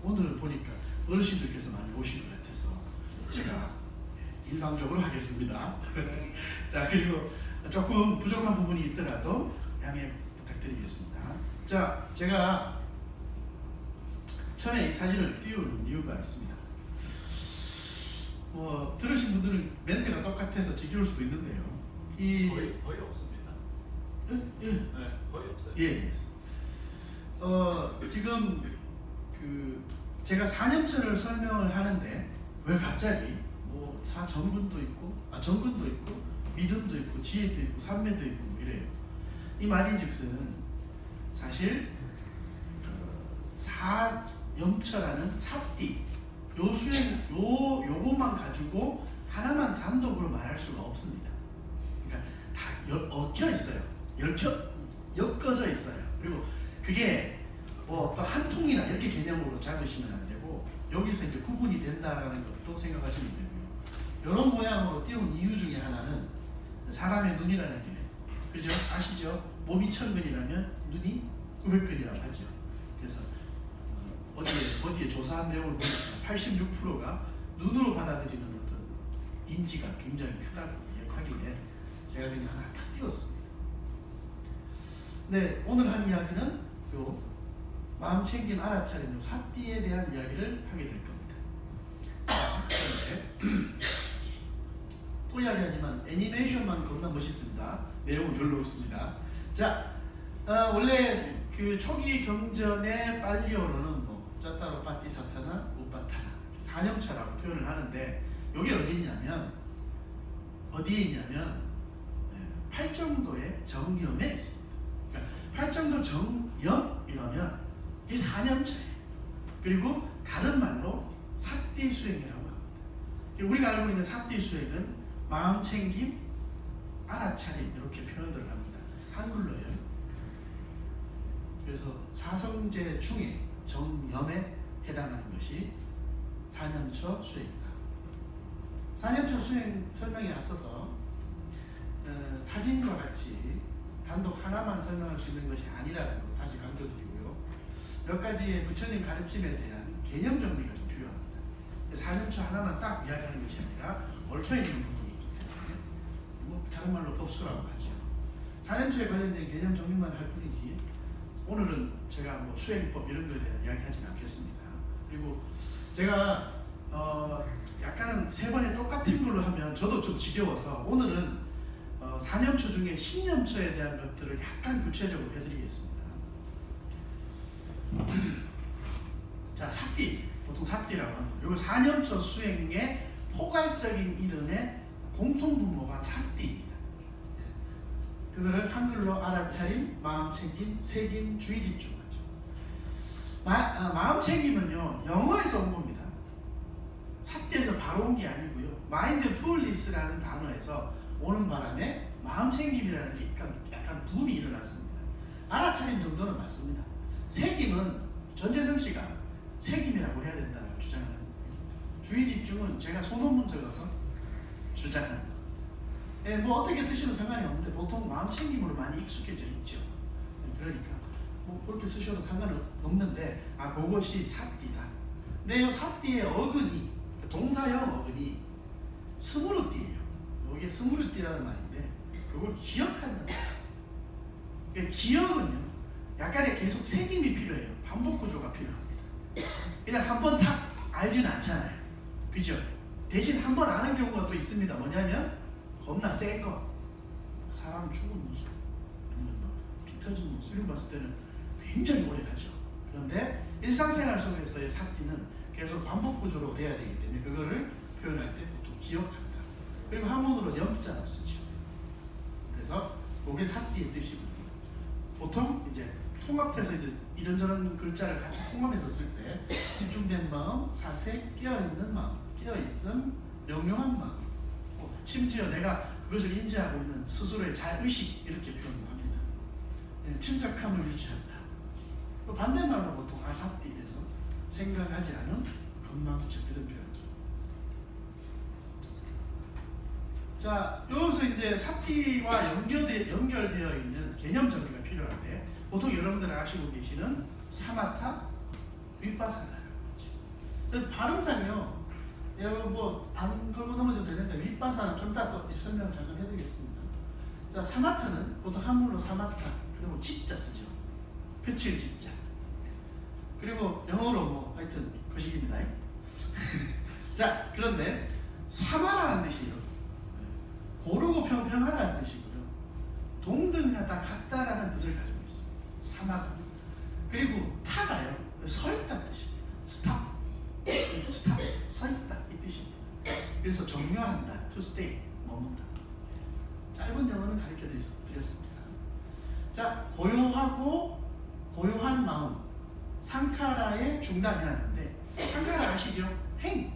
오늘은 보니까 어르신들께서 많이 오신 것 같아서 제가 일방적으로 하겠습니다. 자, 그리고 조금 부족한 부분이 있더라도 양해 부탁드리겠습니다. 자, 제가 처음에 이 사진을 띄우는 이유가 있습니다. 들으신 분들은 멘트가 똑같아서 지겨울 수도 있는데요. 거의 없습니다. 예. 네, 거의 없어요. 예. 지금 제가 4년차를 설명을 하는데 왜 갑자기 정근도 있고 믿음도 있고 지혜도 있고 삼매도 있고 이래요. 이 말인즉슨 사실 사염처라는 사띠 요 수행 요것만 가지고 하나만 단독으로 말할 수가 없습니다. 그러니까 다 얽혀 있어요. 엮어져 있어요. 그리고 그게 또 한 통이나 이렇게 개념으로 잡으시면 안 되고 여기서 이제 구분이 된다라는 것도 생각하시면 되고요. 이런 모양으로 띄운 이유 중에 하나는 사람의 눈이라는 게 그죠? 아시죠? 몸이 1000근이라면 눈이 900근이라고 하죠. 그래서 어디에 조사한 내용을 보니까 86%가 눈으로 받아들이는 어떤 인지가 굉장히 크다고 이야기하길래 제가 그냥 하나 딱 띄웠습니다. 네, 오늘 한 이야기는 요 마음챙김 알아차림 요 사띠에 대한 이야기를 하게 될 겁니다. 그런데 또 이야기하지만 애니메이션만 겁나 멋있습니다. 내용은 별로 없습니다. 자, 원래 그 초기 경전의 빨리어로는 짜따로 빠띠사타나 우빠타나 4념차라고 표현을 하는데 여기 어디에 있냐면 팔정도의 정염에 있습니다. 그러니까 팔정도 정염이라면 이 4념차예요. 그리고 다른 말로 사띠수행이라고 합니다. 우리가 알고 있는 사띠수행은 마음챙김, 알아차림 이렇게 표현들을 합니다. 한글로예요. 그래서 사성제 중에 정염에 해당하는 것이 4념처 수행이다. 4념처 수행 설명에 앞서서 사진과 같이 단독 하나만 설명할 수 있는 것이 아니라는 것 다시 강조드리고요. 몇 가지의 부처님 가르침에 대한 개념 정리가 좀 필요합니다. 4념처 하나만 딱 이야기하는 것이 아니라 얽혀있는 부분이 있기 때문에 다른 말로 법수라고 하죠. 4념처에 관련된 개념 정리만 할 뿐이지 오늘은 제가 수행법 이런 거에 대한 이야기 하지는 않겠습니다. 그리고 제가 약간은 세 번에 똑같은 걸로 하면 저도 좀 지겨워서 오늘은 4념처 중에 10념처에 대한 것들을 약간 구체적으로 해드리겠습니다. 자, 사띠, 보통 사띠라고 합니다. 이거 4념처 수행의 포괄적인 이름의 공통분모가 사띠입니다. 그거를 한글로 알아차림, 마음챙김, 색임, 주의 집중하죠. 마음챙김은요 영어에서 온 겁니다. 사띠에서 바로 온 게 아니고요. 마인드풀리스라는 단어에서 오는 바람에 마음챙김이라는 게 약간 붐이 일어났습니다. 알아차림 정도는 맞습니다. 색임은 전재성 씨가 색임이라고 해야 된다고 주장하는 겁니다. 주의 집중은 제가 소논문 적어서 주장하는 겁니다. 어떻게 쓰시는 상관이 없는데 보통 마음챙김으로 많이 익숙해져 있죠. 그러니까 그렇게 쓰셔도 상관없는데 그것이 사띠다. 근데 이 사띠의 어근이 동사형 어근이 스무르띠예요. 이게 스무르띠라는 말인데 그걸 기억한다는 거예요. 그러니까 기억은요 약간의 계속 새김이 필요해요. 반복 구조가 필요합니다. 그냥 한 번 딱 알지는 않잖아요. 그죠? 대신 한 번 아는 경우가 또 있습니다. 뭐냐면 겁나 센 거, 사람 죽은 모습, 아니면 피 터진 모습 이런 거 봤을 때는 굉장히 오래 가죠. 그런데 일상생활 속에서의 사띠는 계속 반복 구조로 돼야 되기 때문에 그거를 표현할 때 보통 기억한다. 그리고 한문으로 염자를 쓰죠. 그래서 그게 사띠의 뜻이거든요. 보통 이제 통합해서 이제 이런저런 글자를 같이 통합해서 쓸 때 집중된 마음, 사색, 깨어있는 마음, 깨어있음, 명료한 마음, 심지어 내가 그것을 인지하고 있는 스스로의 자의식 이렇게 표현도 합니다. 침착함을 유지한다. 반대말로 보통 아사띠에서 생각하지 않은 건망증 이런 표현입니다. 자, 여기서 이제 사띠와 연결되어 있는 개념 정리가 필요한데 보통 여러분들 아시고 계시는 사마타, 윗바사나라고 하죠. 발음상이요. 뭐안 걸고 넘어져도 되는데 윗바사는 좀 이따 또 설명을 잠깐 해드리겠습니다. 자, 사마타는 보통 한문으로 사마타, 그리고 지자 쓰죠. 그칠 지자. 그리고 영어로 뭐 하여튼 거식입니다. 자, 그런데 사마라는 뜻이에요. 고르고 평평하다는 뜻이고요. 동등하다, 같다라는 뜻을 가지고 있어요. 사마가. 그리고 타가요. 서 있다는 뜻입니다. 스탑, 스탑, 서 있다 이 뜻입니다. 그래서 종료한다, to stay, 머문다. 짧은 영어는 가르쳐 드렸습니다. 자, 고요하고 고요한 마음, 상카라의 중단이라는데, 상카라 아시죠? 행,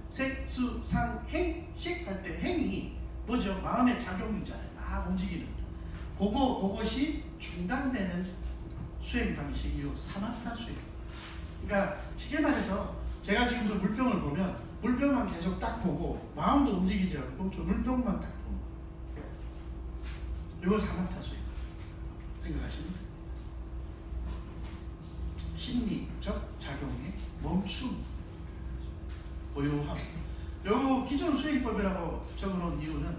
색수, 상, 행, 식 할 때 행이 뭐죠? 마음의 작용이잖아요. 막 움직이는. 그것이 중단되는 수행 방식이요, 사마타 수행. 그러니까 쉽게 말해서 제가 지금 저 물병을 보면 물병만 계속 딱 보고 마음도 움직이지 않고 저 물병만 딱 보는 거예요. 이거 사마타 수행 생각하십니까? 심리적 작용의 멈춤, 고요함. 요거 기존 수행법이라고 적어놓은 이유는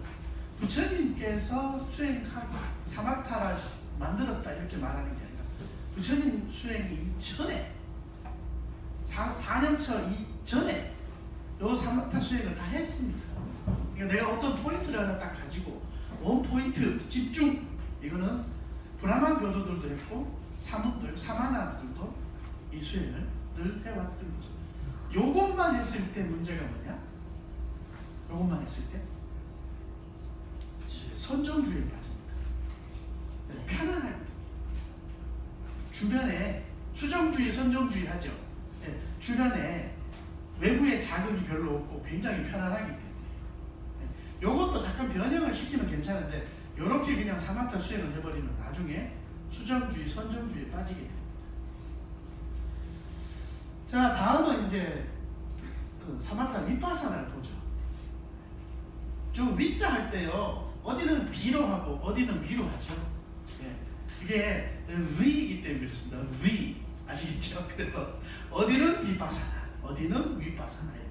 부처님께서 수행하고 사마타를 만들었다 이렇게 말하는 게 아니라 부처님 수행이 이전에 4년차 이전에 요 사마타 수행을 다 했습니다. 그러니까 내가 어떤 포인트를 하나 딱 가지고 원 포인트 집중, 이거는 브라만 교도들도 했고 사문들, 사마나들도 이 수행을 늘 해왔던 거죠. 요것만 했을 때 문제가 뭐냐? 요것만 했을 때 선정주의에 빠집니다. 편안할 때 주변에 수정주의, 선정주의 하죠. 주변에 외부의 자극이 별로 없고 굉장히 편안하기 때문에 요것도 잠깐 변형을 시키면 괜찮은데 요렇게 그냥 사마타 수행을 해버리면 나중에 수정주의, 선정주의에 빠지게 됩니다. 자, 다음은 이제 사마타 윗바사나를 보죠. 좀 윗자 할 때요, 어디는 비로 하고 어디는 위로 하죠. 이게 위이기 때문에 그렇습니다. 위, 아시겠죠? 그래서 어디는 윗바사나, 어디는 윗바사나 이렇게.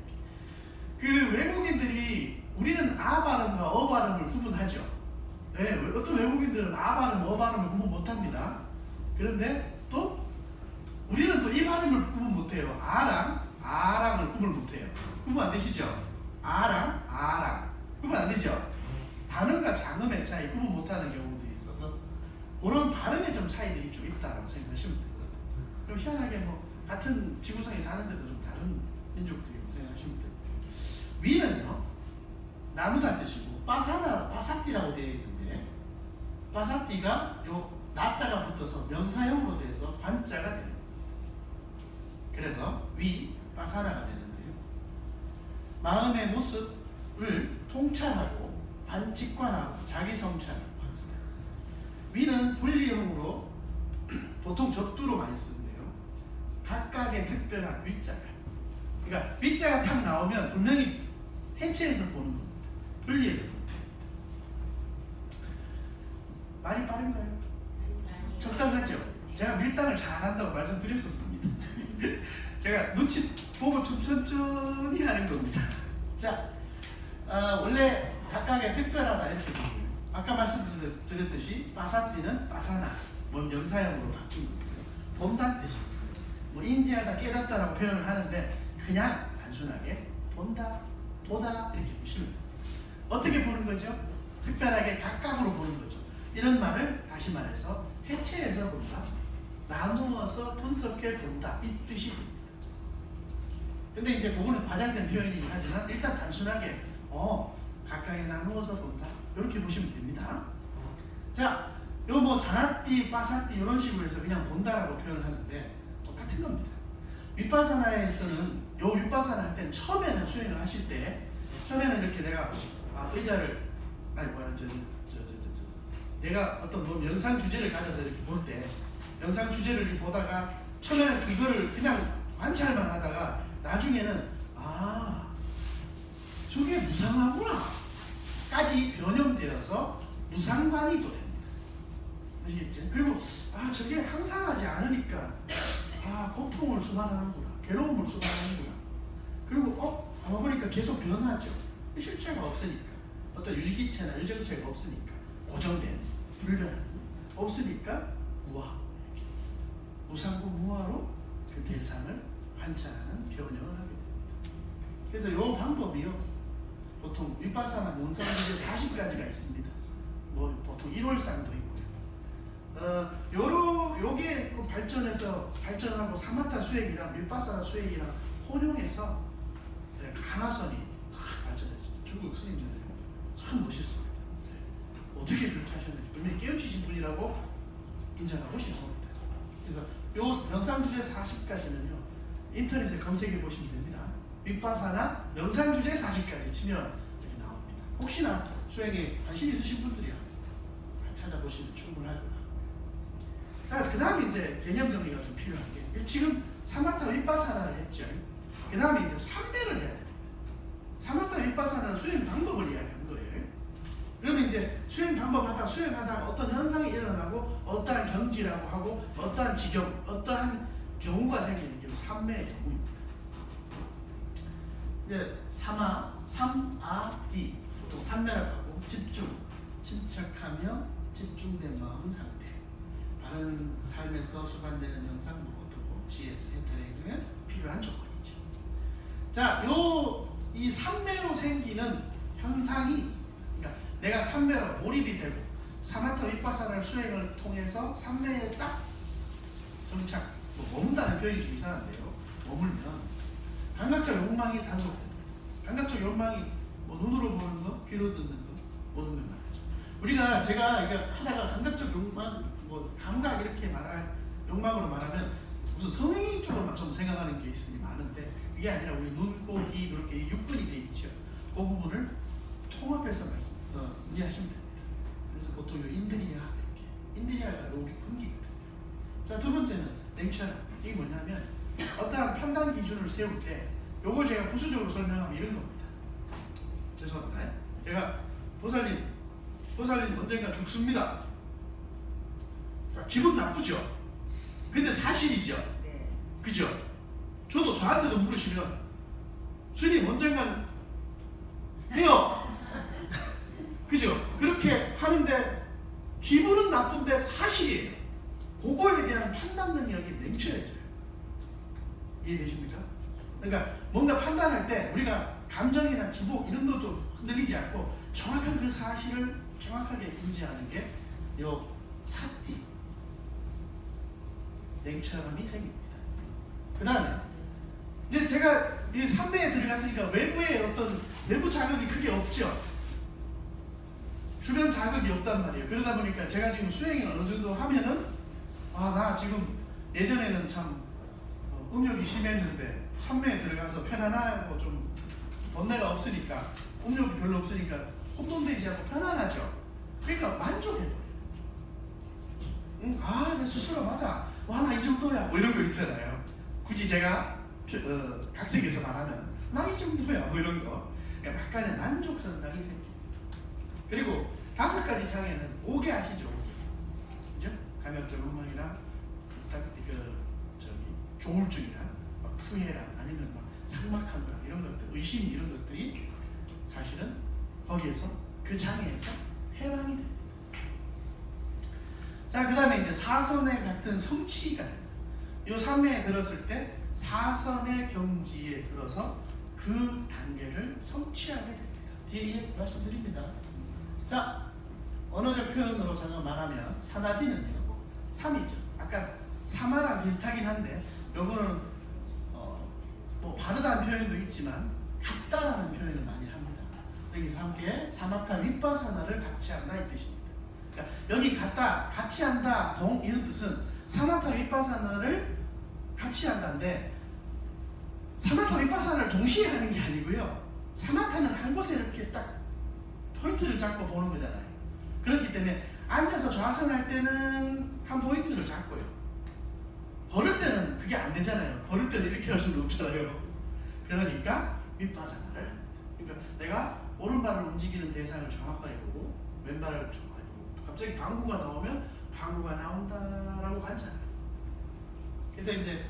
그 외국인들이 우리는 아 발음과 어 발음을 구분하죠. 어떤 외국인들은 아 발음, 어 발음을 구분 못합니다. 그런데 또 우리는 또 이 발음을 구분 못해요. 아랑을 구분 못해요. 구분 안 되시죠? 아랑 구분 안 되죠? 단음과 장음의 차이 구분 못하는 경우도 있어서 그런 발음의 좀 차이들이 좀 있다고 생각하시면 되거든요. 그리고 희한하게 뭐 같은 지구상에 사는데도 좀 다른 민족들이라고 생각하시면 돼요. 위는요, 나누다는 뜻이고 바사띠라고 되어 있는데, 바사띠가 요 나자가 붙어서 명사형으로 돼서 관자가 돼요. 그래서 위, 바사나가 되는데요. 마음의 모습을 통찰하고 반직관하고 자기 성찰하고 합니다. 위는 분리형으로 보통 접두로 많이 쓰는데요. 각각의 특별한 위자가, 그러니까 위자가 탁 나오면 분명히 해체해서 보는 겁니다. 분리해서 보는 겁니다. 말이 빠른가요? 적당하죠? 제가 밀당을 잘한다고 말씀드렸었습니다. 제가 눈치 보고 좀 천천히 하는 겁니다. 자, 원래 각각의 특별하다 이렇게 보고요. 아까 말씀드렸듯이 바사띠는 바사나, 뭐 명사형으로 바뀐 거고요. 본다는 뜻입니다. 뭐 인지하다, 깨닫다라고 표현을 하는데 그냥 단순하게 본다, 보다 이렇게 보시면 됩니다. 어떻게 보는 거죠? 특별하게 각각으로 보는 거죠. 이런 말을 다시 말해서 해체해서 본다, 나누어서 분석해 본다 이 뜻이 됩니다. 근데 이제 그거는 과장된 표현이긴 하지만 일단 단순하게 각각에 나누어서 본다 이렇게 보시면 됩니다. 자, 요 뭐 자나띠, 바사띠 이런 식으로 해서 그냥 본다라고 표현을 하는데 똑같은 겁니다. 윗바사나에서는 요 윗바사나 할 때 처음에는 수행을 하실 때 처음에는 이렇게 내가 의자를 내가 어떤 뭐 명상 주제를 가져서 이렇게 볼 때 명상 주제를 보다가 처음에는 그거를 그냥 관찰만 하다가 나중에는 저게 무상하구나 까지 변형되어서 무상관이 또 됩니다. 아시겠죠? 그리고 저게 항상하지 않으니까 고통을 수반하는구나, 괴로움을 수반하는구나 그리고 아마 보니까 계속 변하죠. 실체가 없으니까 어떤 유기체나 유정체가 없으니까 고정된 불변한 없으니까 무화 무상고 무화로 그 대상을 관찰하는 변형을 하게 됩니다. 그래서 이 방법이요 보통 윗바사나 명상주제 40가지가 있습니다. 뭐 보통 1월상도 있고요. 요게 그 발전하고 사마타 수행이랑 윗바사나 수행이랑 혼용해서 가나선이 발전했습니다. 중국 스님들이 참 멋있습니다. 어떻게 그렇게 하셨는지 분명히 깨우치신 분이라고 인정하고 싶습니다. 그래서 요 명상주제 40가지는요 인터넷에 검색해 보시면 됩니다. 윗바사나 명상주제 40가지 치면 이렇게 나옵니다. 혹시나 수행에 관심 있으신 분들이요 찾아보시면 충분할 거라. 자, 그 다음에 이제 개념 정리가 좀 필요한 게 지금 사마타 윗바사나를 했죠. 그 다음에 이제 삼매를 해야 됩니다. 사마타 윗바사나는 수행 방법을 이야기한 거예요. 그러면 이제 수행 방법 하다 수행하다가 어떤 현상이 일어나고 어떠한 경지라고 하고 어떠한 지경, 어떠한 경우가 생기는 게 삼매의 경우입니다. 이제 삼아디 보통 삼매를 하고 집중, 침착하며 집중된 마음 상태, 바른 삶에서 수반되는 영상 무엇이고 지혜, 해탈의 행에 필요한 조건이죠. 자, 이 삼매로 생기는 현상이 있습니다. 그러니까 내가 삼매로 몰입이 되고 사마타 윗바사나 수행을 통해서 삼매에 딱 정착, 머문다는 표현이 좀 이상한데요. 머물면 감각적 욕망이 단속됩니다. 감각적 욕망이 눈으로 보는 거, 귀로 듣는 거, 모든 걸 말하죠. 제가 이게 하다가 감각적 욕망, 감각 이렇게 말할 욕망으로 말하면 무슨 성의 쪽으로만 좀 생각하는 게 있으니 많은데 그게 아니라 우리 눈, 코, 귀 이렇게 육분이 돼 있죠. 그 부분을 통합해서 이해하시면 됩니다. 그래서 보통 인드리아가 우리 근기거든요. 자, 두 번째는 냉철함. 이게 뭐냐면 어떠한 판단 기준을 세울 때 요걸 제가 부수적으로 설명하면 이런 겁니다. 죄송합니다. 제가 보살님 언젠가 죽습니다. 기분 나쁘죠? 근데 사실이죠? 네. 그죠? 저한테도 물으시면 스님 언젠간 해요. 그죠? 그렇게 하는데 기분은 나쁜데 사실이에요. 그거에 대한 판단 능력이 냉철해져요. 이해되십니까? 그러니까 뭔가 판단할 때 우리가 감정이나 기복 이런 것도 흔들리지 않고 정확한 그 사실을 정확하게 인지하는 게 요 사띠 냉철함이 생깁니다. 그 다음에 이제 제가 이 3대에 들어갔으니까 외부 자극이 크게 없죠. 주변 자극이 없단 말이에요. 그러다 보니까 제가 지금 수행을 어느 정도 하면은 나 지금 예전에는 참 음욕이 심했는데 3매에 들어가서 편안하고 좀 번뇌가 없으니까 음욕이 별로 없으니까 혼돈되지 않고 편안하죠. 그러니까 만족해요. 내 스스로 맞아. 나 이 정도야. 이런 거 있잖아요. 굳이 제가 각색해서 말하면 나 이 정도야. 이런 거. 그러니까 약간의 만족선상이 생깁니다. 그리고 5가지 장애는 5개 아시죠? 5개. 그죠? 감각적 욕망이나 조울증이나 푸해랑 아니면 삭막한 거랑 이런 것들, 의심 이런 것들이 사실은 거기에서 그 장애에서 해방이 됩니다. 자, 그 다음에 이제 사선의 같은 성취가 됩니다. 이 3매에 들었을 때 사선의 경지에 들어서 그 단계를 성취하게 됩니다. 뒤에 말씀드립니다. 자, 언어적 표현으로 제가 말하면 사나디는요 3이죠. 아까 사마랑 비슷하긴 한데 요거는 바르다는 표현도 있지만 같다라는 표현을 많이 합니다. 여기서 함께 사마타 윗바사나를 같이 한다 이 뜻입니다. 그러니까 여기 같다, 같이 한다, 이런 뜻은 사마타 윗바사나를 같이 한다인데 사마타 윗바사나를 동시에 하는 게 아니고요. 사마타는 한 곳에 이렇게 딱 포인트를 잡고 보는 거잖아요. 그렇기 때문에 앉아서 좌선할 때는 한 포인트를 잡고요. 걸을 때는 그게 안 되잖아요. 걸을 때는 이렇게 할 수는 없잖아요. 그러니까 윗바사나를 그러니까 내가 오른발을 움직이는 대상을 정확하게 보고 왼발을 정확하게 보고 갑자기 방구가 나오면 방구가 나온다라고 관찰해요. 그래서 이제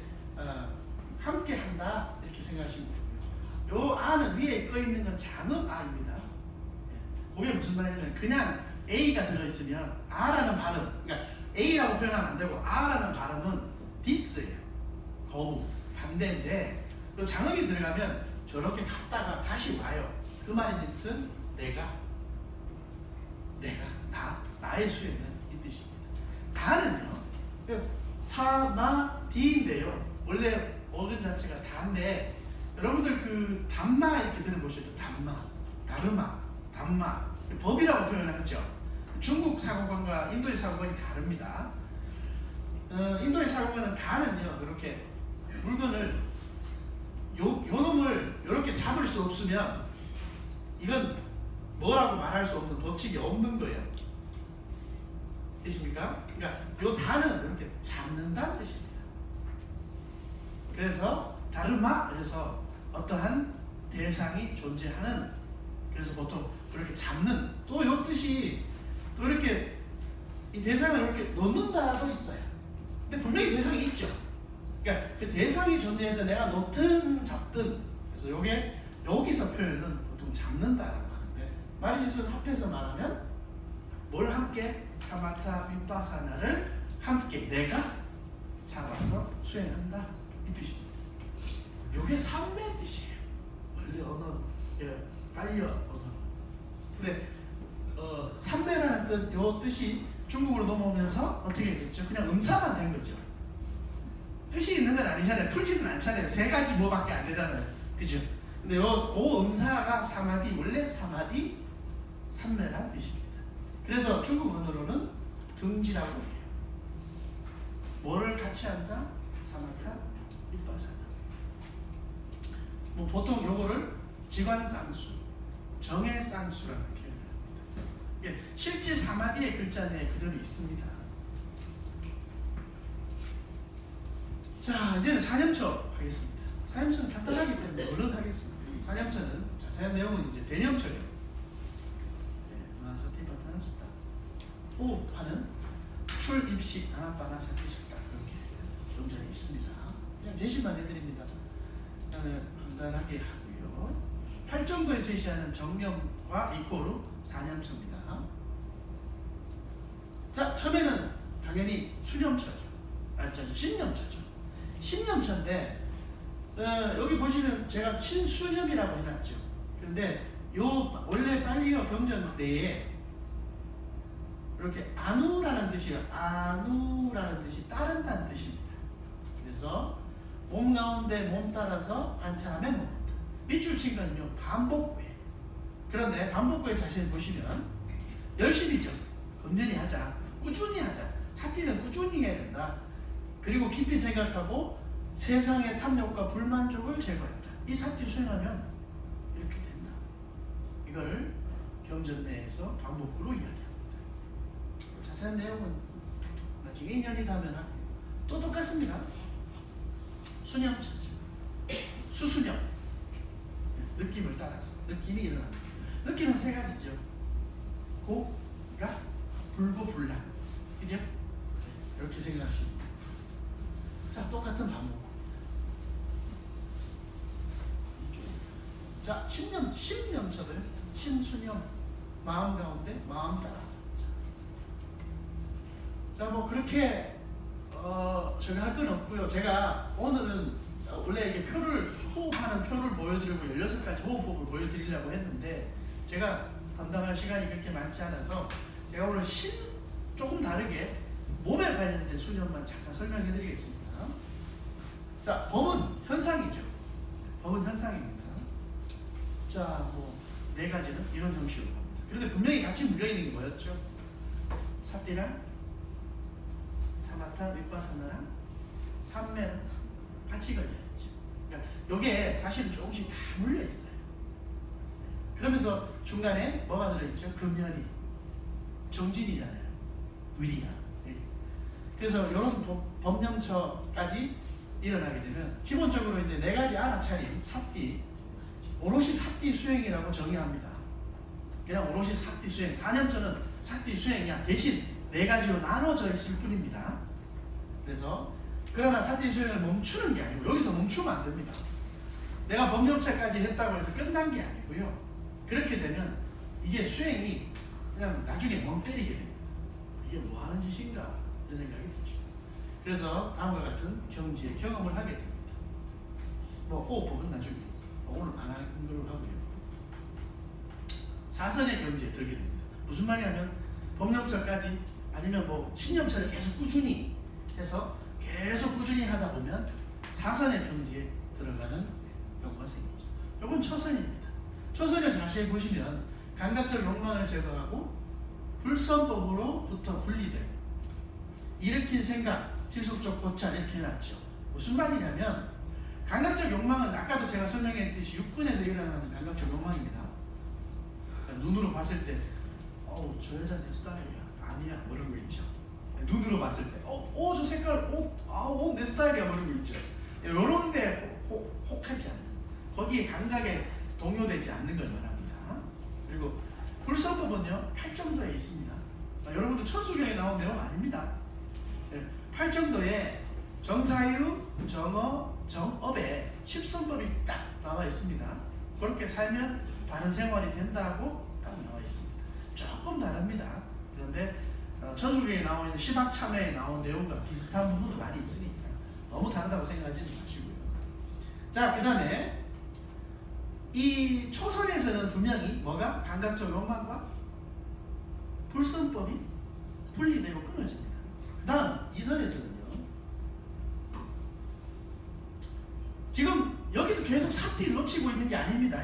함께 한다 이렇게 생각하시면 되고요. 요 아는 위에 꺼 있는 건 장음 아입니다. 예. 그게 무슨 말이냐면 그냥 A가 들어있으면 아라는 발음, 그러니까 A라고 표현하면 안 되고 아라는 발음은 디스예요. 거부, 반대인데 요 장음이 들어가면 저렇게 갔다가 다시 와요. 그 말인즉슨 내가, 나의 수행은 이 뜻입니다. 다는요, 사마디인데요. 원래 어근 자체가 다인데 여러분들 그 담마 이렇게 들어보셨죠? 담마, 다르마, 담마 법이라고 표현하죠. 중국 사고관과 인도의 사고관이 다릅니다. 인도의 사고관은 다는요, 이렇게 물건을 요 놈을 이렇게 잡을 수 없으면 이건 뭐라고 말할 수 없는 법칙이 없는 거예요. 되십니까? 그러니까 요 다는 이렇게 잡는다는 뜻입니다. 그래서 다르마, 그래서 어떠한 대상이 존재하는, 그래서 보통 이렇게 잡는, 또 요 뜻이 또 이렇게 이 대상을 이렇게 놓는다도 있어요. 근데 분명히 대상이 있죠. 그러니까 그 대상이 존재해서 내가 놓든 잡든, 그래서 요게 여기서 표현은 보통 잡는다라고 하는데 말인즉슨 합해서 말하면 뭘 함께? 사마타 윗바사나를 함께 내가 잡아서 수행한다 이 뜻입니다. 요게 삼매의 뜻이에요. 원래 언어, 빨리 언어. 근데 삼매라는 뜻, 요 뜻이 중국으로 넘어오면서 어떻게 됐죠? 그냥 음사만 된 거죠. 뜻이 있는 건 아니잖아요. 풀지는 않잖아요. 세 가지 뭐밖에 안 되잖아요. 그죠? 근데 요 고음사가 사마디, 원래 사마디 삼매란 뜻입니다. 그래서 중국 언어로는 등지라고 해요. 뭐를 같이 한다? 사마타, 윗바사나. 뭐 보통 요거를 지관쌍수, 정해쌍수라는 표현을 합니다. 실제 사마디의 글자 내에 그대로 있습니다. 자, 이제는 사념처 하겠습니다. 사념처는 간단하기 때문에 얼른 하겠습니다. 사념처는 자세한 내용은 이제 대념처예요. 마사티파타나스다. 호흡하는 출, 입식, 아나파나, 사티수다. 이렇게 경전이 있습니다. 그냥 제시만 해드립니다. 간단하게 하고요. 8정도에 제시하는 정념과 이코르 사념처입니다. 자, 처음에는 당연히 수념처죠. 신념처죠. 신념처인데 여기 보시면 제가 친수념이라고 해놨죠. 근데 요 원래 팔리어 경전 내에 이렇게 아누라는 뜻이에요. 아누라는 뜻이 따른다는 뜻입니다. 그래서 몸 가운데 몸 따라서 관찰하면 몸. 밑줄 친 건요 반복구예요. 그런데 반복구의 자세를 보시면 열심히죠. 건전히 하자, 꾸준히 하자. 사티는 꾸준히 해야 된다. 그리고 깊이 생각하고 세상의 탐욕과 불만족을 제거한다. 이 사티 수행하면 이렇게 된다. 이걸 경전 내에서 반복구로 이야기합니다. 자세한 내용은 나중에 인연이 닿으면 할게요. 또 똑같습니다. 수념처죠. 수수념. 느낌을 따라서 느낌이 일어납니다. 느낌은 세 가지죠. 고, 락, 불고, 불락. 그죠? 이렇게 생각하시면 됩니다. 자, 똑같은 반복. 자, 신념처도요. 신수념. 마음 가운데 마음 따라서. 자, 뭐 그렇게 제가 할 건 없고요. 제가 오늘은 원래 이게 호흡하는 표를 보여드리고 16가지 호흡법을 보여드리려고 했는데 제가 담당할 시간이 그렇게 많지 않아서 제가 오늘 조금 다르게 몸에 관련된 수념만 잠깐 설명해 드리겠습니다. 자, 법은 현상이죠. 법은 현상입니다. 자, 뭐 4가지는 이런 형식으로 봅니다. 그런데 분명히 같이 물려있는 게 뭐였죠? 사띠랑 사마타, 윗바사나랑 삼매는 같이 걸려있죠. 그러니까 이게 사실은 조금씩 다 물려있어요. 그러면서 중간에 뭐가 들어있죠? 금연이, 정진이잖아요. 위리야. 그래서 이런 법념처까지 일어나게 되면 기본적으로 이제 4가지 알아차림, 사띠, 오롯이 사띠 수행이라고 정의합니다. 그냥 오롯이 사띠 수행, 사념처는 사띠 수행이야. 대신 4가지로 나눠져 있을 뿐입니다. 그래서 그러나 사띠 수행을 멈추는 게 아니고 여기서 멈추면 안 됩니다. 내가 법령차까지 했다고 해서 끝난 게 아니고요. 그렇게 되면 이게 수행이 그냥 나중에 멍 때리게 됩니다. 이게 뭐 하는 짓인가 이런 생각이 들죠. 그래서 다음과 같은 경지의 경험을 하게 됩니다. 뭐 호흡법은 나중에 오늘 안 하는 걸로 하고요. 사선의 경지에 들게 됩니다. 무슨 말이냐면 법령처까지 아니면 뭐 신념처를 계속 꾸준히 해서 계속 꾸준히 하다 보면 사선의 경지에 들어가는 경우가 생기죠. 이건 초선입니다. 초선을 자세히 보시면 감각적 욕망을 제거하고 불선법으로부터 분리되고 일으킨 생각, 지속적 고찰 이렇게 해놨죠. 무슨 말이냐면 감각적 욕망은 아까도 제가 설명했듯이 육군에서 일어나는 감각적 욕망입니다. 그러니까 눈으로 봤을 때 저 여자 내 스타일이야. 아니야. 뭐 이런 거 있죠. 눈으로 봤을 때 저 색깔 옷 내 스타일이야. 뭐 이런 거 있죠. 요런 데 혹하지 않는 거기에 감각에 동요되지 않는 걸 말합니다. 그리고 불선법은요 8정도에 있습니다. 여러분들 천수경에 나온 내용 아닙니다. 8정도에 정사유, 정어, 정업에 10선법이 딱 나와 있습니다. 그렇게 살면 바른 생활이 된다고 딱 나와 있습니다. 조금 다릅니다. 그런데 천수경에 나와 있는 시박참회에 나온 내용과 비슷한 부분도 많이 있으니까 너무 다르다고 생각하지 마시고요. 자, 그 다음에 이 초선에서는 분명히 뭐가 감각적 욕망과 불선법이 분리되고 끊어집니다. 그 다음 이선에서는요. 지금 여기서 계속 삿띠를 놓치고 있는 게 아닙니다.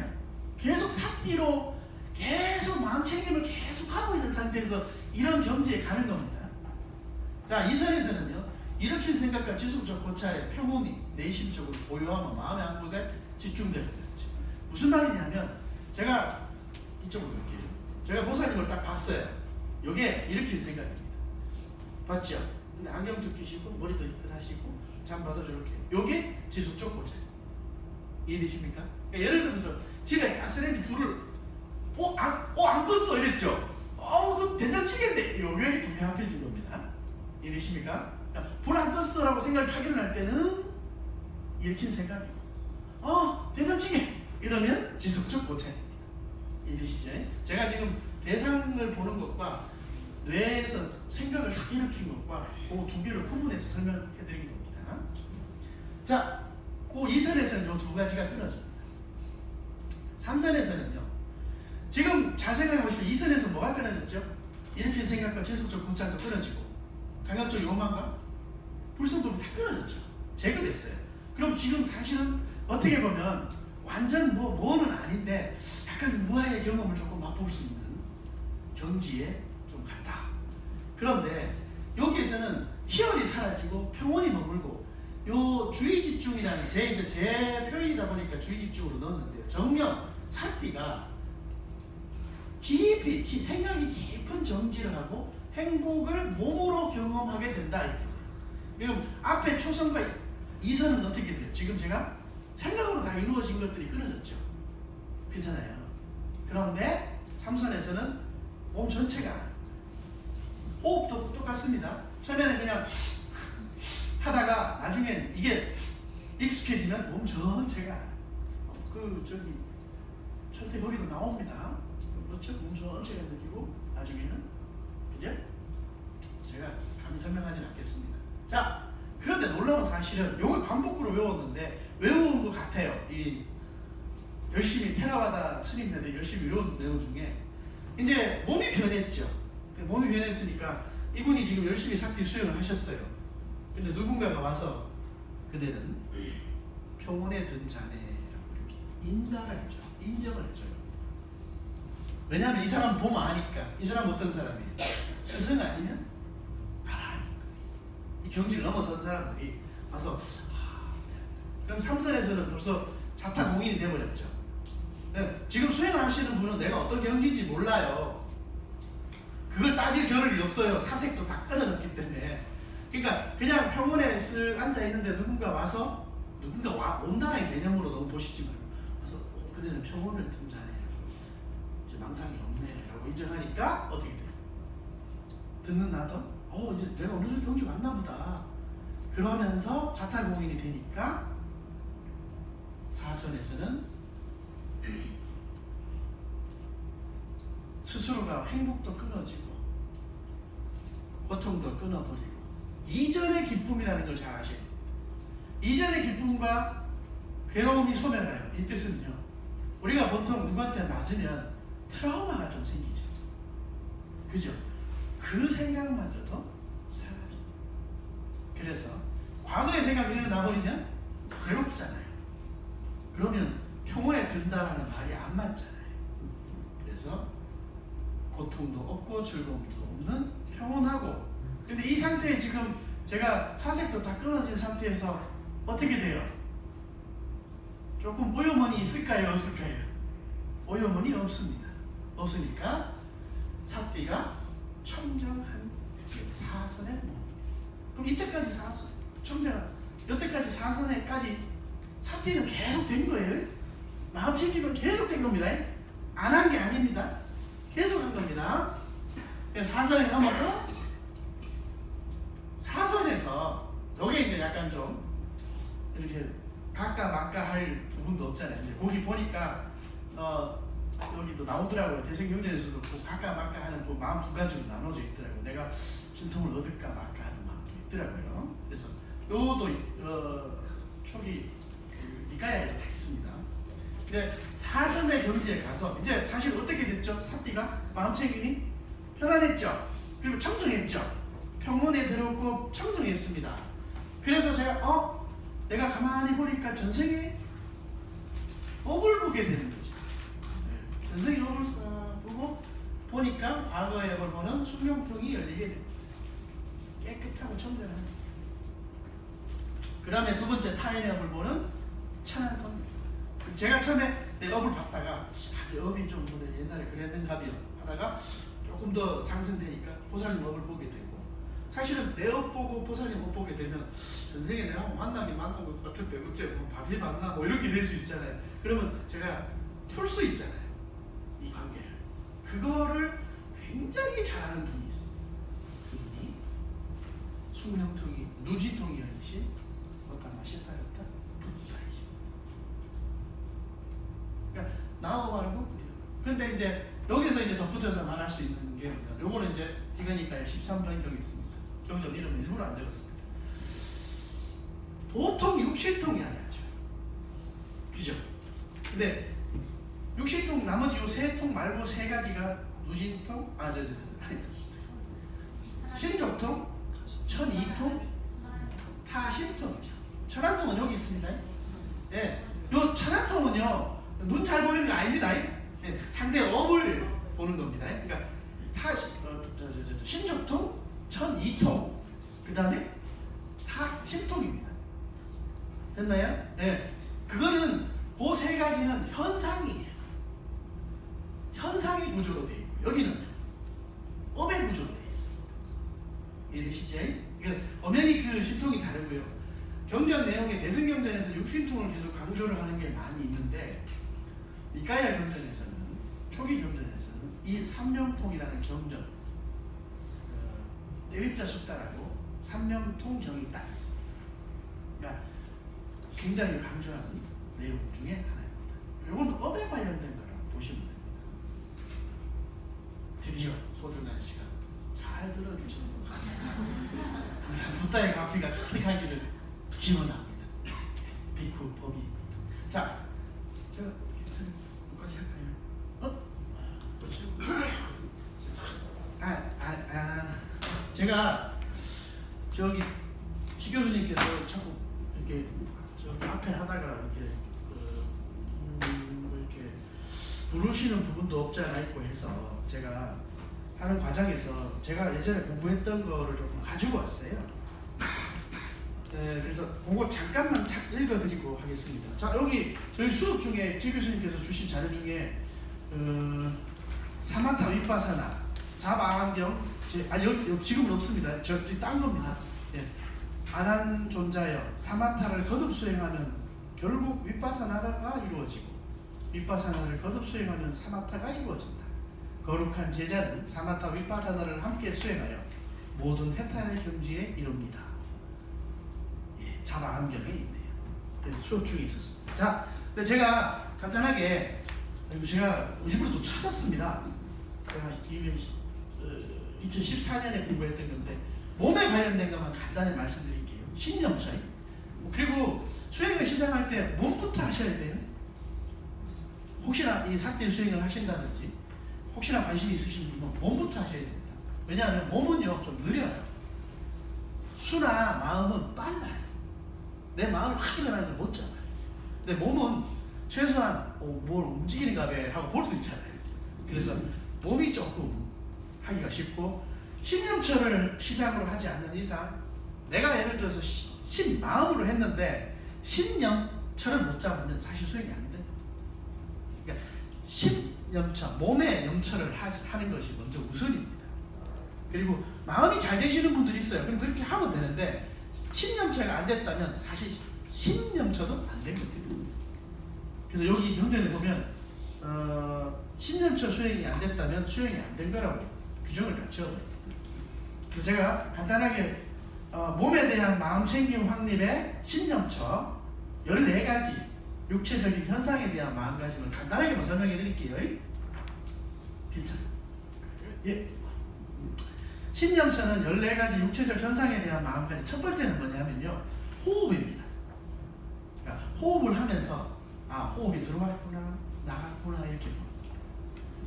계속 삿띠로 계속 마음챙김을 계속 하고 있는 상태에서 이런 경지에 가는 겁니다. 자, 이선에서는요. 일으킨 생각과 지속적 고찰의 평온이 내심적으로 보유하면 마음의 한 곳에 집중되는 거죠. 무슨 말이냐면 제가 이쪽으로 갈게요. 제가 모사님을 딱 봤어요. 이게 일으킨 생각입니다. 봤죠? 근데 안경도 끼시고 머리도 희끗하시고 잠바도 저렇게. 이게 지속적 고찰. 이해되십니까? 그러니까 예를 들어서 집에 가스레인지 불을 안 껐어 이랬죠? 그 된장찌개인데 여기 두 개 합해진 겁니다. 이해되십니까? 불 안 껐어 라고 생각을 확인할 때는 일으킨 생각이고 된장찌개 이러면 지속적 고찰입니다. 이해되시죠? 제가 지금 대상을 보는 것과 뇌에서 생각을 일으킨 것과 그 두 개를 구분해서 설명해드린 겁니다. 자, 그 이선에서는 이 두 가지가 끊어집니다. 3선에서는요. 지금 잘 생각해 보시면 이선에서 뭐가 끊어졌죠? 일으킨 생각과 지속적 고찰도 끊어지고 감각적 욕망과 불선법이 다 끊어졌죠. 제거됐어요. 그럼 지금 사실은 어떻게 보면 완전 뭐는 아닌데 약간 무아의 경험을 조금 맛볼 수 있는 경지에 좀 갔다. 그런데 여기에서는 희열이 사라지고 평온이 머물고 요 주의 집중이라는 제 표현이다 보니까 주의 집중으로 넣었는데요. 정명, 삿띠가 깊이 생각이 깊은 정지를 하고 행복을 몸으로 경험하게 된다. 그럼 앞에 초선과 이선은 어떻게 돼요? 지금 제가 생각으로 다 이루어진 것들이 끊어졌죠. 그렇잖아요. 그런데 3선에서는 몸 전체가 호흡도 똑같습니다. 처음에는 그냥 하다가 나중엔 이게 익숙해지면 몸 전체가 천태거리도 나옵니다. 그렇죠? 몸 전체가 느끼고 나중에는 이제 제가 감히 설명하지는 않겠습니다. 자, 그런데 놀라운 사실은 요걸 반복으로 외웠는데 외운 것 같아요. 이 열심히 테라와다 스님들이 열심히 외운 내용 중에 이제 몸이 변했죠. 몸이 변했으니까 이분이 지금 열심히 삭기 수행을 하셨어요. 근데 누군가가 와서 그대는 평온에 든 자네라고 이렇게 인가를 해줘, 인정을 해줘요. 왜냐하면 이 사람 보면 아니까. 이 사람 어떤 사람이에요? 스승 아니면 알아니까. 이 경지를 넘어선 사람들이 와서 그럼 3선에서는 벌써 자타공인이 돼버렸죠. 네, 지금 수행하시는 분은 내가 어떤 경지인지 몰라요. 그걸 따질 겨를이 없어요. 사색도 다 끊어졌기 때문에. 그러니까 그냥 평온에 쓱 앉아있는데 누군가 와서 온다는 개념으로 너무 보시지 말고 와서 그대는 평온을 든 자네. 이제 망상이 없네 라고 인정하니까 어떻게 돼요? 듣는 나도 이제 내가 어느 정도 경주 왔나 보다. 그러면서 자타공인이 되니까 4선 사선에서는 스스로가 행복도 끊어지고 고통도 끊어버리고 이전의 기쁨이라는 걸 잘 아셔야 돼요. 이전의 기쁨과 괴로움이 소멸해요. 이 뜻은요, 우리가 보통 누구한테 맞으면 트라우마가 좀 생기죠. 그죠? 그 생각마저도 사라져. 그래서 과거의 생각이 일어나버리면 괴롭잖아요. 그러면 평온에 든다라는 말이 안 맞잖아요. 그래서 고통도 없고 즐거움도 없는 평온하고, 근데 이 상태에 지금 제가 사색도 다 끊어진 상태에서 어떻게 돼요? 조금 오염원이 있을까요? 없을까요? 오염원이 없습니다. 없으니까 삿띠가 청정한 사선의 몸. 그럼 이때까지 살았어요. 청정한 여태까지 사선에까지 삿띠는 계속 된 거예요. 마음 챙기면 계속 된 겁니다. 안 한 게 아닙니다. 계속 한 겁니다. 사선에 넘어서 사선에서 여기 이제 약간 좀 이렇게 각까 막까 할 부분도 없잖아요. 이제 거기 보니까 여기도 나오더라고요. 대생경전에서도 그 각까 막까 하는 그 마음 두 가지로 나눠져 있더라고요. 내가 신통을 얻을까 말까 하는 마음도 있더라고요. 그래서 요것도 초기 니까야에 다 있습니다. 근데 사선의 경지에 가서 이제 사실 어떻게 됐죠? 삿띠가 마음 챙김이 편안했죠. 그리고 청정했죠. 평온에 들었고 청정했습니다. 그래서 제가 내가 가만히 보니까 전생에 업을 보게 되는 거죠. 전생에 업을 싹 보고 보니까 과거의 업을 보는 숙명통이 열리게 됩니다. 깨끗하고 청정한. 그 다음에 두 번째 타인의 업을 보는 천안통. 제가 처음에 내 업을 봤다가 내 업이 좀 옛날에 그랬는가비요 하다가 조금 더 상승되니까 보살님 업을 보게 되고, 사실은 내 업 보고 보살님 업 보게 되면 전생에 내가 만나긴 만난 것 같은데 어째 뭐 밥이 맞나 뭐 이렇게 될 수 있잖아요. 그러면 제가 풀 수 있잖아요. 이 관계를. 그거를 굉장히 잘하는 분이 있어요. 그분이 숙명통이 누지통이 열리신 어떤 마시타였다 부다이십니다. 그러니까 나와 말고 근데 이제 여기서 이제 덧붙여서 말할 수 있는 게 뭐냐, 요거는 이제 디가니까에 13번경이 있습니다. 경전 이름을 일부러 안 적었습니다. 보통 육신통이라고 하죠. 그죠? 근데 육신통 나머지 요 세 통 말고 세 가지가 누진통, 신족통, 천이통, 타신통이죠. 천안통은 여기 있습니다. 예, 요 천안통은요 눈 잘 보이는 거 아닙니다. 예, 상대의 업을 보는 겁니다. 그러니까 신족통, 천이통, 그 다음에 타신통입니다. 됐나요? 예, 그거는 그 세 가지는 현상이에요. 현상의 구조로 되어 있고 여기는 업의 구조로 되어 있습니다. 이해되시죠? 그러니까 엄연히 그 신통이 다르고요. 경전 내용에 대승경전에서 육신통을 계속 강조를 하는 게 많이 있는데 니까야 경전에서는 초기 경전에서는 이 삼명통이라는 경전 대위자 숙다라고 삼명통경이 딱 있습니다. 그러니까 굉장히 강조하는 내용 중에 하나입니다. 이건 업에 관련된 거라고 보시면 됩니다. 드디어 소중한 시간 잘 들어주셔서 항상 부다의 가피가 가득하기를 기원합니다. 비쿠 법이입니다. 자, 제가 여기까지 할까요? 제가 저기 지 교수님께서 자꾸 이렇게 저 앞에 하다가 이렇게 부르시는 부분도 없지 않아 있고 해서 제가 하는 과정에서 제가 예전에 공부했던 거를 조금 가지고 왔어요. 네, 그래서 그거 잠깐만 읽어드리고 하겠습니다. 자, 여기 저희 수업 중에 지 교수님께서 주신 자료 중에 사마타 윗바사나 자방경 지금은 없습니다. 딴 겁니다. 예. 안한 존자여 사마타를 거듭 수행하면 결국 윗바사나가 이루어지고 윗바사나를 거듭 수행하면 사마타가 이루어진다. 거룩한 제자는 사마타 윗바사나를 함께 수행하여 모든 해탈의 경지에 이룹니다. 예, 자방경에 있네요. 수업 중에 있었습니다. 자, 근데 제가 간단하게 제가 일부러 또 찾았습니다. 제가 2014년에 공부했던 건데 몸에 관련된 것만 간단히 말씀드릴게요. 신념처리. 그리고 수행을 시작할 때 몸부터 하셔야 돼요. 혹시나 이 삿대 수행을 하신다든지 혹시나 관심이 있으신 분은 몸부터 하셔야 됩니다. 왜냐하면 몸은요 좀 느려요. 수나 마음은 빨라요. 내 마음을 확 일어나는 걸 못 잡아요. 근데 몸은 최소한 뭘 움직이는가 봐 하고 볼 수 있잖아요. 그래서 몸이 조금 하기가 쉽고 신념처를 시작으로 하지 않는 이상 내가 예를 들어서 신마음으로 했는데 신념처를 못 잡으면 사실 수행이 안 돼요. 그러니까 신념처, 몸의 염처를 하는 것이 먼저 우선입니다. 그리고 마음이 잘 되시는 분들이 있어요. 그럼 그렇게 하면 되는데 신념처가 안 됐다면 사실 신념처도 안 된 거예요. 그래서 여기 경전에 보면 신념처 수행이 안 됐다면 수행이 안 된 거라고 규정을 딱 지어요. 그래서 제가 간단하게 몸에 대한 마음챙김 확립의 신념처 14가지 육체적인 현상에 대한 마음가짐을 간단하게만 설명해 드릴게요. 괜찮아요? 예. 신념처는 14가지 육체적 현상에 대한 마음가짐. 첫 번째는 뭐냐면요. 호흡입니다. 그러니까 호흡을 하면서 호흡이 들어왔구나 나갔구나 이렇게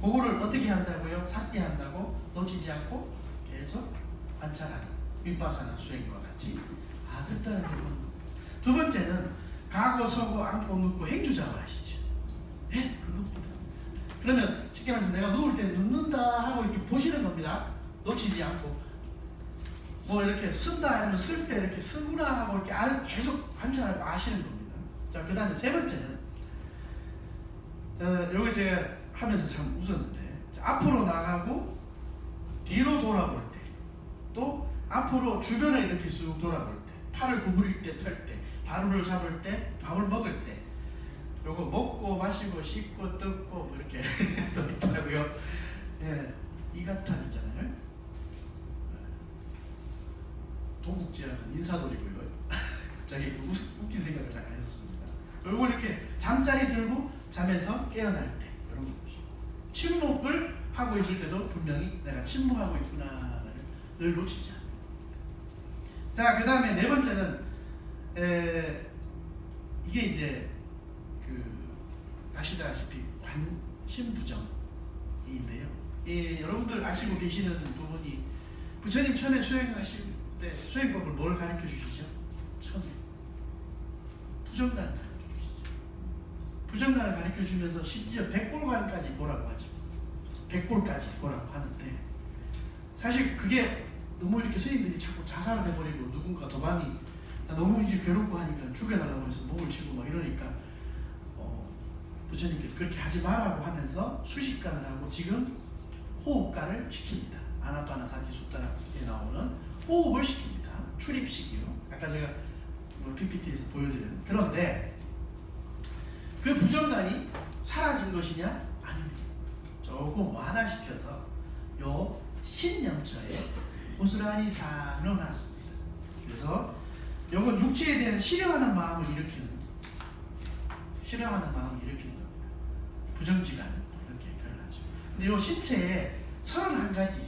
그거를 어떻게 한다고요? 삿대한다고 놓치지 않고 계속 관찰하는 윗바사나 수행과 같이 됐다는 거. 두 번째는 가고 서고 앉고 눕고 행주자와 하시죠. 예, 그겁니다. 그러면 쉽게 말해서 내가 누울 때 눕는다 하고 이렇게 보시는 겁니다. 놓치지 않고 뭐 이렇게 쓴다 하면 쓸 때 이렇게 쓰구나 하고 이렇게 계속 관찰하고 아시는 겁니다. 자, 그 다음에 세 번째는 여기 제가 하면서 참 웃었는데 앞으로 나가고 뒤로 돌아볼 때 또 앞으로 주변을 이렇게 쑥 돌아볼 때 팔을 구부릴 때 펼 때 바루를 잡을 때 밥을 먹을 때 요거 먹고 마시고 씻고 뜯고 뭐 이렇게 또 있더라고요. 예, 이가탄이잖아요. 동국지역은 인사돌이고요. 갑자기 웃긴 생각을 잠깐 했었습니다. 요걸 이렇게 잠자리 들고 잠에서 깨어날 때 이런 거죠. 침묵을 하고 있을 때도 분명히 내가 침묵하고 있구나를 늘 놓치지 않아요. 자, 그 다음에 네 번째는 이게 이제 아시다시피 관심부정인데요. 여러분들 아시고 계시는 부분이 부처님 처음에 수행하실 때 수행법을 뭘 가르쳐 주시죠? 처음에 부정관을 가르쳐 주시죠. 부정관을 가르쳐 주면서 심지어 백골관까지 보라고 하죠. 백골까지 보라고 하는데 사실 그게 너무 이렇게 스님들이 자꾸 자살을 해버리고 누군가 도망이 너무 이제 괴롭고 하니까 죽여달라고 해서 목을 치고 막 이러니까 부처님께서 그렇게 하지 말라고 하면서 수식관을 하고 지금 호흡관을 시킵니다. 아나파나사티 수타라에 나오는 호흡을 시킵니다. 출입식이요. 아까 제가 PPT에서 보여드린. 그런데 그 부정관이 사라진 것이냐? 아닙니다. 조금 완화시켜서 요 신념처에 고스란히 사놓았습니다. 그래서 요건 육체에 대한 싫어하는 마음을 일으키는 겁니다. 부정지간 이렇게 표현하죠. 근데 요 신체에 31가지,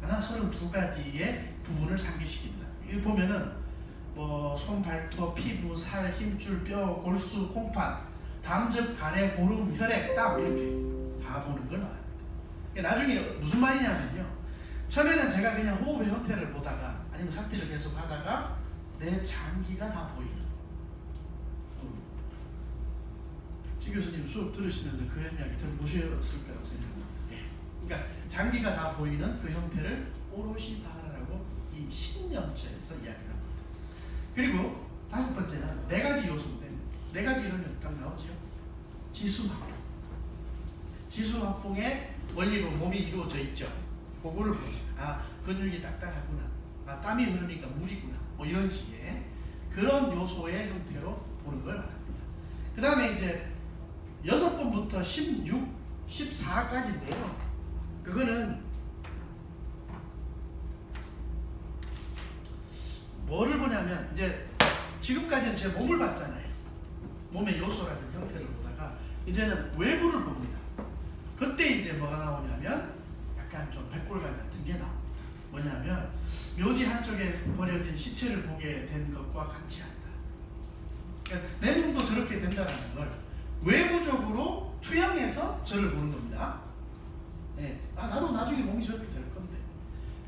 32가지의 부분을 상기시킵니다. 여기 보면은 뭐 손, 발톱, 피부, 살, 힘줄, 뼈, 골수, 콩팥, 담즙, 가래, 고름, 혈액, 땀 이렇게 다 보는 걸 말합니다. 나중에 무슨 말이냐면요. 처음에는 제가 그냥 호흡의 형태를 보다가 아니면 삿대를 계속 하다가 내 장기가 다 보이는. 지 교수님 수업 들으시면서 그런 이야기 들어보셨을 거라고 생각합니다. 그러니까 장기가 다 보이는 그 형태를 오롯이 바라라고 이 신념체에서 이야기합니다. 그리고 다섯 번째는 네 가지 요소인데 네 가지 이론이 딱 나오죠. 지수화풍. 지수화풍의 원리로 몸이 이루어져 있죠. 그거를 보면 근육이 딱딱하구나. 땀이 흐르니까 물이구나. 뭐 이런 식의 그런 요소의 형태로 보는 걸 말합니다. 그 다음에 이제 6번부터 16, 14까지인데요. 그거는 뭐를 보냐면 이제 지금까지는 제 몸을 봤잖아요. 몸의 요소라든 형태를 이제는 외부를 봅니다. 그때 이제 뭐가 나오냐면 약간 좀 백골간 같은 게 나옵니다. 뭐냐면 묘지 한쪽에 버려진 시체를 보게 된 것과 같지 않다. 그러니까 내 몸도 저렇게 된다는 걸 외부적으로 투영해서 저를 보는 겁니다. 네. 나도 나중에 몸이 저렇게 될 건데.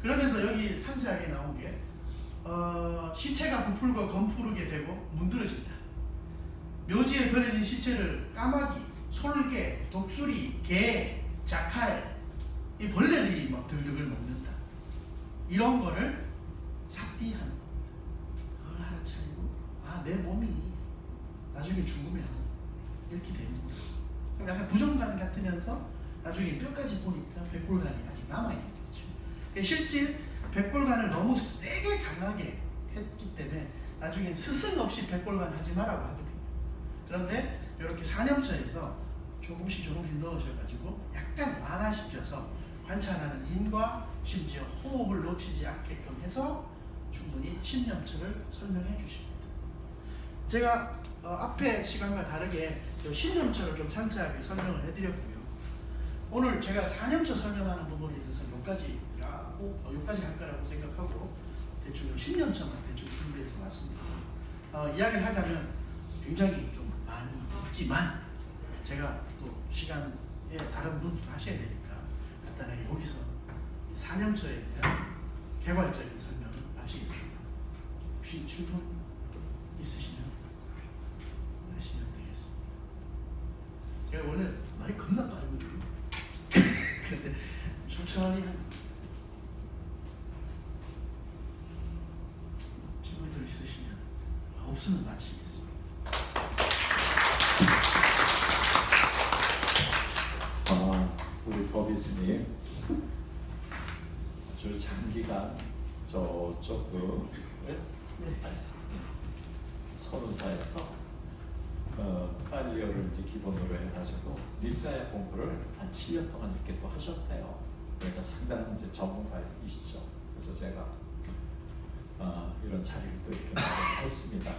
그러면서 여기 상세하게 나온 게 시체가 부풀고 검푸르게 되고 문드러진다. 묘지에 버려진 시체를 까마귀, 솔개, 독수리, 개, 자칼, 이 벌레들이 막 들들을 먹는다. 이런 거를 삿띠하는 겁니다. 그걸 알아차리고 내 몸이 나중에 죽으면 이렇게 되는 거예요. 그럼 약간 부정관 같으면서 나중에 뼈까지 보니까 백골간이 아직 남아있는 거죠. 실제 백골간을 너무 세게 강하게 했기 때문에 나중에 스승 없이 백골간 하지 마라고 하거든요. 그런데 이렇게 사념처에서 조금씩 넣으셔가지고 약간 완화시켜서 관찰하는 인과 심지어 호흡을 놓치지 않게끔 해서 충분히 신념처를 설명해 주십니다. 제가 앞에 시간과 다르게 신념처를 좀 상세하게 설명을 해드렸고요. 오늘 제가 사념처 설명하는 부분에 있어서 여기까지 할 거라고 생각하고 대충 신념처만 대충 준비해서 왔습니다. 이야기를 하자면 굉장히 좀 많이 있지만 제가 또 시간에 다른 분도 하셔야 되니까 간단하게 여기서 사념처에 대한 개괄적인 설명을 마치겠습니다. 혹시 질문 있으시면 하시면 되겠습니다. 제가 원래 말이 겁나 빠르거든요. 근데 천천히 질문들 있으시면 없으면 마치겠습니다. 우리 법이스님 아주 장기간 저쪽 선우사에서 빨리어를 이제 기본으로 해가지고 밀가의 공부를 한 7년 동안 이렇게 또 하셨대요. 그러니까 상당한 이제 전문가이시죠. 그래서 제가 이런 자리를 또 이렇게 했습니다.